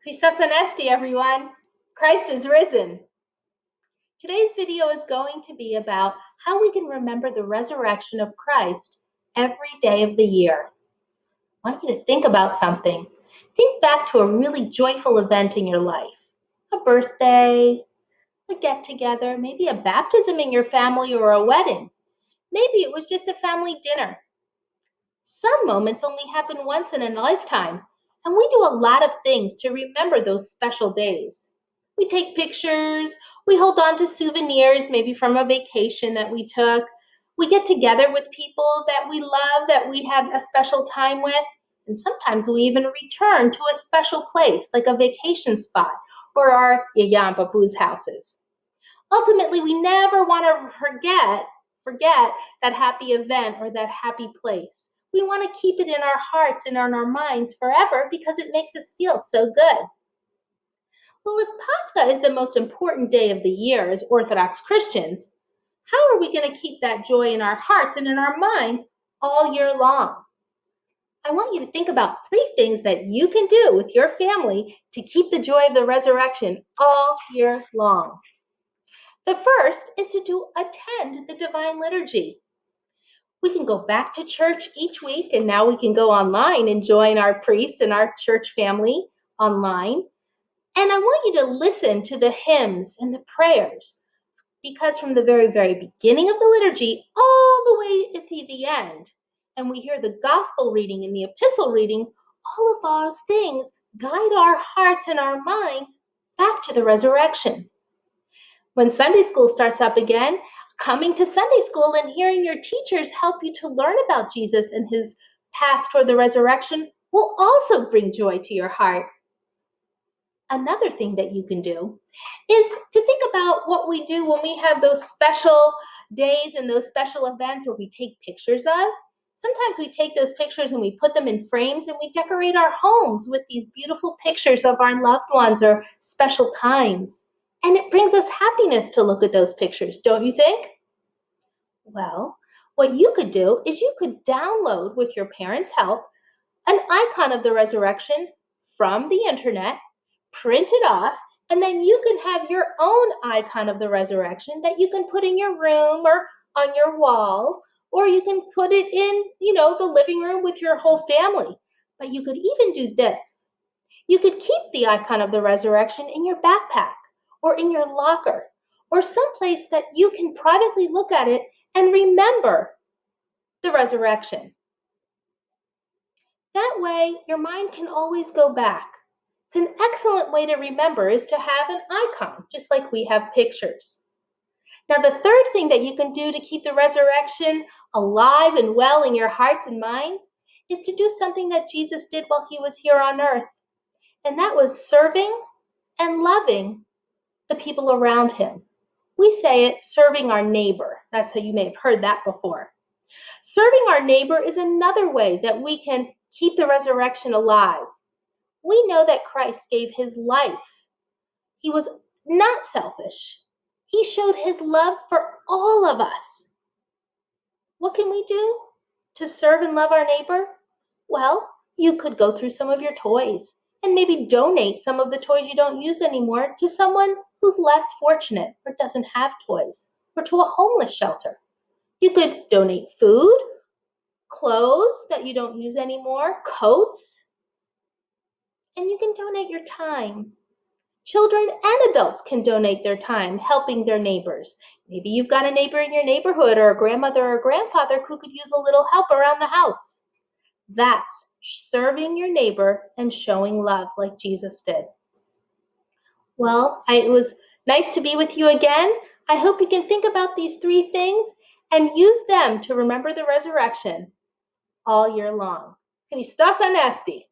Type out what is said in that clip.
Christos Anesti, everyone. Christ is risen. Today's video is going to be about how we can remember the resurrection of Christ every day of the year. I want you to think about something. Think back to a really joyful event in your life. A birthday, a get-together, maybe a baptism in your family or a wedding. Maybe it was just a family dinner. Some moments only happen once in a lifetime, and we do a lot of things to remember those special days. We take pictures, we hold on to souvenirs, maybe from a vacation that we took. We get together with people that we love, that we had a special time with, and sometimes we even return to a special place, like a vacation spot or our Yaya and Babu's houses. Ultimately, we never want to forget that happy event or that happy place. We want to keep it in our hearts and in our minds forever because it makes us feel so good. Well, if Pascha is the most important day of the year as Orthodox Christians, how are we going to keep that joy in our hearts and in our minds all year long? I want you to think about 3 things that you can do with your family to keep the joy of the resurrection all year long. The first is to attend the Divine Liturgy. We can go back to church each week, and now we can go online and join our priests and our church family online. And I want you to listen to the hymns and the prayers, because from the very, very beginning of the liturgy all the way to the end, and we hear the gospel reading and the epistle readings, all of those things guide our hearts and our minds back to the resurrection. When Sunday school starts up again, coming to Sunday school and hearing your teachers help you to learn about Jesus and his path toward the resurrection will also bring joy to your heart. Another thing that you can do is to think about what we do when we have those special days and those special events where we take pictures of. Sometimes we take those pictures and we put them in frames and we decorate our homes with these beautiful pictures of our loved ones or special times. And it brings us happiness to look at those pictures, don't you think? Well, what you could do is you could download, with your parents' help, an icon of the resurrection from the internet, print it off, and then you can have your own icon of the resurrection that you can put in your room or on your wall, or you can put it in, the living room with your whole family. But you could even do this. You could keep the icon of the resurrection in your backpack or in your locker or someplace that you can privately look at it and remember the resurrection. That way, your mind can always go back. It's an excellent way to remember is to have an icon, just like we have pictures. Now, the third thing that you can do to keep the resurrection alive and well in your hearts and minds is to do something that Jesus did while he was here on earth. And that was serving and loving the people around him. We say it, serving our neighbor. That's how you may have heard that before. Serving our neighbor is another way that we can keep the resurrection alive. We know that Christ gave his life. He was not selfish. He showed his love for all of us. What can we do to serve and love our neighbor? Well, you could go through some of your toys and maybe donate some of the toys you don't use anymore to someone who's less fortunate or doesn't have toys, or to a homeless shelter. You could donate food, clothes that you don't use anymore, coats, and you can donate your time. Children and adults can donate their time helping their neighbors. Maybe you've got a neighbor in your neighborhood or a grandmother or a grandfather who could use a little help around the house. That's serving your neighbor and showing love like Jesus did. Well, it was nice to be with you again. I hope you can think about these 3 things and use them to remember the resurrection all year long. Christos Anesti.